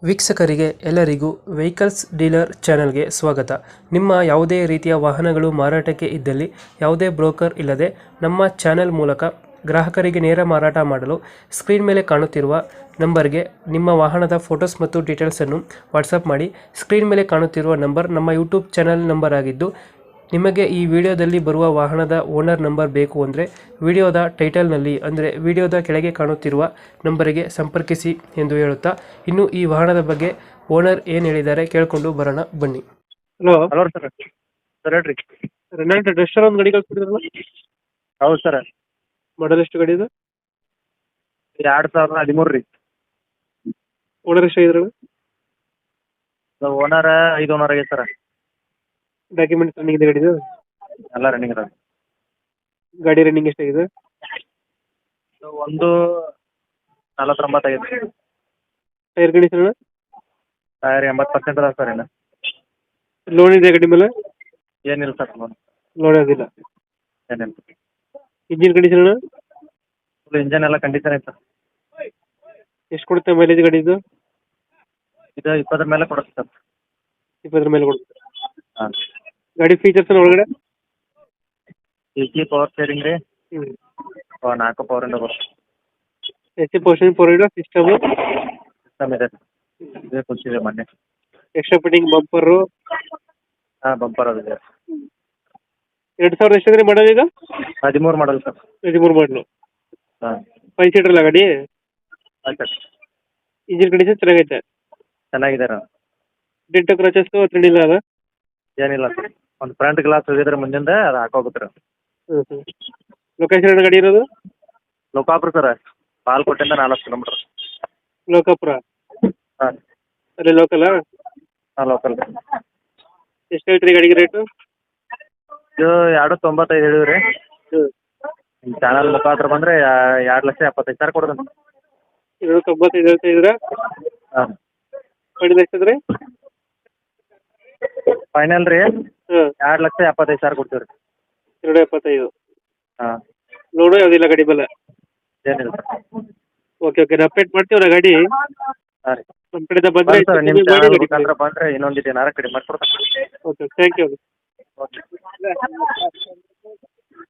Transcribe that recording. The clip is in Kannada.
ವೀಕ್ಷಕರಿಗೆ ಎಲ್ಲರಿಗೂ ವೆಹಿಕಲ್ಸ್ ಡೀಲರ್ ಚಾನೆಲ್ಗೆ ಸ್ವಾಗತ. ನಿಮ್ಮ ಯಾವುದೇ ರೀತಿಯ ವಾಹನಗಳು ಮಾರಾಟಕ್ಕೆ ಇದ್ದಲ್ಲಿ ಯಾವುದೇ ಬ್ರೋಕರ್ ಇಲ್ಲದೆ ನಮ್ಮ ಚಾನೆಲ್ ಮೂಲಕ ಗ್ರಾಹಕರಿಗೆ ನೇರ ಮಾರಾಟ ಮಾಡಲು ಸ್ಕ್ರೀನ್ ಮೇಲೆ ಕಾಣುತ್ತಿರುವ ನಂಬರ್ಗೆ ನಿಮ್ಮ ವಾಹನದ ಫೋಟೋಸ್ ಮತ್ತು ಡೀಟೇಲ್ಸನ್ನು ವಾಟ್ಸಪ್ ಮಾಡಿ. ಸ್ಕ್ರೀನ್ ಮೇಲೆ ಕಾಣುತ್ತಿರುವ ನಂಬರ್ ನಮ್ಮ ಯೂಟ್ಯೂಬ್ ಚಾನೆಲ್ ನಂಬರ್ ಆಗಿದ್ದು, ನಿಮಗೆ ಈ ವಿಡಿಯೋದಲ್ಲಿ ಬರುವ ವಾಹನದ ಓನರ್ ನಂಬರ್ ಬೇಕು ಅಂದರೆ ವಿಡಿಯೋದ ಟೈಟಲ್ನಲ್ಲಿ ಅಂದರೆ ವಿಡಿಯೋದ ಕೆಳಗೆ ಕಾಣುತ್ತಿರುವ ನಂಬರಿಗೆ ಸಂಪರ್ಕಿಸಿ ಎಂದು ಹೇಳುತ್ತಾ, ಇನ್ನು ಈ ವಾಹನದ ಬಗ್ಗೆ ಓನರ್ ಏನು ಹೇಳಿದ್ದಾರೆ ಕೇಳಿಕೊಂಡು ಬರೋಣ ಬನ್ನಿ. Hello hello sir. ಸರ್ ಹೇಳ್ರಿ. ರೆನಾಲ್ಟ್ ಡೆಸ್ಟರ್ ಒಂದು ಗಾಡಿ ಕಳ್ಸ್ಕೊಡಿದ್ರಲ್ಲ, ಹೌದು ಸರ್. ಮಾಡಲ್ ಎಷ್ಟು ಗಾಡಿ ಇದು? 2013 ರೀ. ಓನರ್ ಎಷ್ಟು ಆಗಿದ್ರಲ್ಲ? ಓನರ್ 5 ಓನರ್ ಆಗೈತೆ ಸರ್. ಡಾಕ್ಯುಮೆಂಟ್ಸ್ ರನ್ನಿಂಗ್ ಇದೆ ಗಾಡಿದು? ಎಲ್ಲ ರನ್ನಿಂಗ್ ಅದ. ಗಾಡಿ ರನ್ನಿಂಗ್ ಎಷ್ಟಾಗಿದೆ? ಒಂದು 49 ಆಗೈತೆ. ಟೈರ್ ಕಂಡೀಷನ್ ಟೈರ್ 80% ಅದ ಸರ್. ಏನು ಲೋನ್ ಇದೆ ಗಾಡಿ ಮೇಲೆ? ಏನಿಲ್ಲ ಸರ್. ಲೋನ್ ಆಗಿಲ್ಲ. ಏನಿಲ್ಲ. ಇಂಜಿನ್ ಕಂಡೀಷನ್ ಫುಲ್ ಇಂಜನ್ ಎಲ್ಲ ಕಂಡೀಷನ್ ಐತೆ ಸರ್. ಎಷ್ಟು ಕೊಡುತ್ತೆ ಮೈಲೇಜ್ ಗಾಡಿದು? ಇದು 20 ಮೇಲೆ ಕೊಡುತ್ತೆ ಸರ್. 20 ಮೇಲೆ ಕೊಡುತ್ತೆ. ಹಾಂ. ಗಾಡಿ ಫೀಚರ್ಸ್ ಒಳಗಡೆ? AC ಪವರ್ ಸ್ಟೇರಿಂಗ್ ರೀ. ಹ್ಞೂ. 4 ಪವರಿಂದ ಬರುತ್ತೆ. AC portion four wheeler system system ಇದೆ. ಇದೇ ಕುಂಚಿದೆ ಮೊನ್ನೆ. Extra fitting bumper? ಹಾಂ, ಬಂಪರ್ ಅದಿದೆ. 2000 ಎಷ್ಟಿದ್ರೆ ಮಾಡೋದು ಈಗ? 13 ಮಾಡಲ್ ಸರ್. 13 ಮಾಡಲು. ಹಾಂ. 5 ಸೀಟರ್ ಅಲ್ಲ ಗಾಡಿ? ಆಯ್ತು ಸರ್. ಇಂಜಿನ್ ಕಂಡೀಷನ್ ಚೆನ್ನಾಗೈತೆ? ಚೆನ್ನಾಗಿದೆ ರೀ. ಡೆಂಟ್ ಕ್ರಾಚಸ್ ಹತ್ರ ಇಲ್ಲ ಅದ? ಏನಿಲ್ಲ ಸರ್. ಒಂದು ಫ್ರಂಟ್ ಗ್ಲಾಸ್ ಹೋಗಿದ್ರೆ ಮುಂದಿಂದ ಅದು ಹಾಕೋಗುತ್ತೆ ರೀ. ಹ್ಞೂ. ಲೊಕೇಶನ್ ಗಾಡಿ ಇರೋದು? ಲೋಕಾಪುರ ಸರ್. ಬಾಲ್ಕೋಟೆಯಿಂದ 4 ಕಿಲೋಮೀಟರ್. ಲೋಕಾಪುರ? ಹಾಂ. ಅಲ್ಲಿ ಲೋಕಲ್? ಹಾಂ, ಲೋಕಲ್. ಎಷ್ಟು ಹೇಳ್ತೀರಿ ಗಾಡಿಗೆ ರೇಟು? ಇದು 2.95 ಹೇಳಿವಿ ರೀ. ಹ್ಞೂ. ನಿಮ್ಮ ಚಾನಲ್ ಮುಖಾಂತರ ಬಂದರೆ 2,75,000 ಕೊಡೋದು. 95 ಹೇಳ್ತಾ ಇದ್ದೀರಾ? ಹಾಂ. ಫೈನಲ್ ಎಷ್ಟಿದ್ರೆ? ಫೈನಲ್ ರೀ ಹಾಂ. 2,75,000 ಕೊಡ್ತೀವಿ ರೀ. 2.75. ಹಾಂ. ಲೋನು ಯಾವುದಿಲ್ಲ ಗಾಡಿ ಮೇಲೆ? ಏನಿಲ್ಲ ಸರ್. ಓಕೆ ಓಕೆ, ಅಪ್ಡೇಟ್ ಮಾಡ್ತೀವಿ ಗಾಡಿ. ಹಾಂ ರೀ. ನಮ್ಮ ಕಡೆಯಿಂದ ಬಂದರೆ ಸರ್ ನಿಮ್ಮ ಚಾನಲ್ ಮುಖಾಂತರ ಬಂದರೆ ಇನ್ನೊಂದು ಏನಾರು ಕಡಿಮೆ ಮಾಡಿಕೊಡ್ತಾರೆ. Okay, thank you. ಓಕೆ.